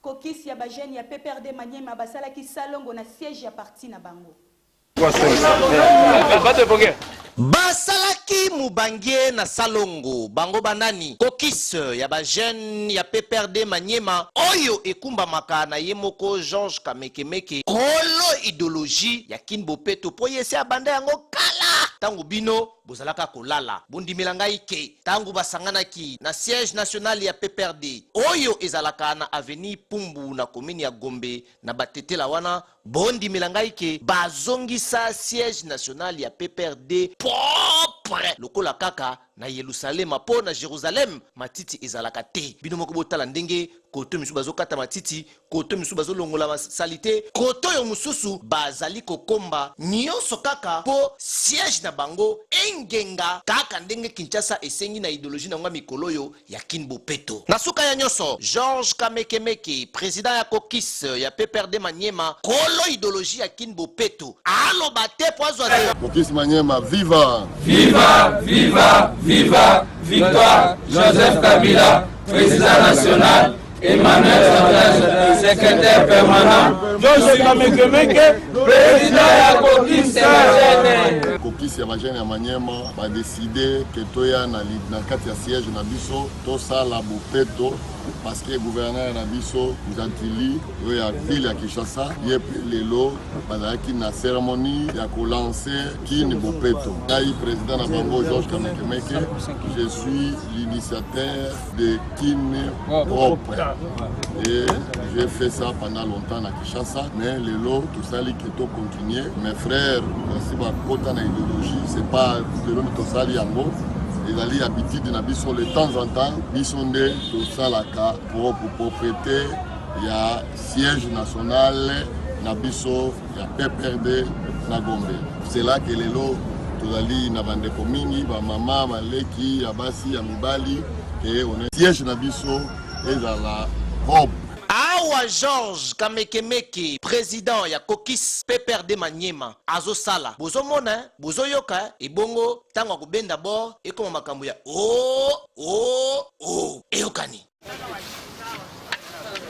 Kokisi ya bajene ya PPRD Maniema basala ki salongo na siège ya parti na bango. Basalaki mubangie na salongo bango banani kokis ya bajene ya PPRD Maniema oyo ekumba maka na yemoko Georges Kamekemeke kolo idéologie ya Kinbopeto po yese abanda yango kala tangu bino bozalaka kolala bondimela ngai ke tangu basanganaki na siège national ya PPRD oyo ezalaka na avenue Pumbu na commune ya Gombe na batetela wana bondimela ngai ke bazongisa siège national ya PPRD propre lokola kaka na Yerusalema po na Jérusalem matiti ezalaka te bino moko botala ndenge koto misu bazokata matiti koto misu bazolongola masalite koto yo mususu bazali kokomba nyonso kaka po siège na bango engenga kaka ndenge Kinshasa esengi na idéologie na ngwa mikolo ya Kinbopeto na suka ya nyonso Georges Kamekemeke président ya kokis ya PPRD Maniema kolo idéologie ya Kinbopeto aloba te poazwa te kokis Maniema viva viva viva viva victoire Joseph Kabila président national Emmanuel Sanders, secrétaire permanent. Joseph Kamekemeke, président ya kokis ya bajene. Kokis ya bajene ya Maniema ba décidé que toya na kati ya siège na biso to sala bopeto parce que gouverneur na biso Mzantili ya ville ya Kinshasa yep lelo bazaki na cérémonie ya ko lancer Kin Bopeto. Ngai président na bango Georges Kamekemeke, je suis l'initiateur de Kin propre. Et j'ai fait ça pendant longtemps à Kinshasa, mais le lot, tout ça, qui est continué. Mes frères, c'est ma côte en idéologie, c'est pas le lot de tout ça, ils allaient habiter de temps en temps, ils sont de tout ça, pour propriété, il y a siège national, Nabiso, il y a PPRD, Nagombe. C'est là que les lots, tout allait, Navande Komingi, Maman, Maleki, Abasi, Amibali, et on est siège Nabiso, et dans la robe. Awa Georges Kamekemeke président ya kokis PPRD Maniema azosala bozomona bozoyoka ebongo tango akobenda bord ekoma makambo ya eyokani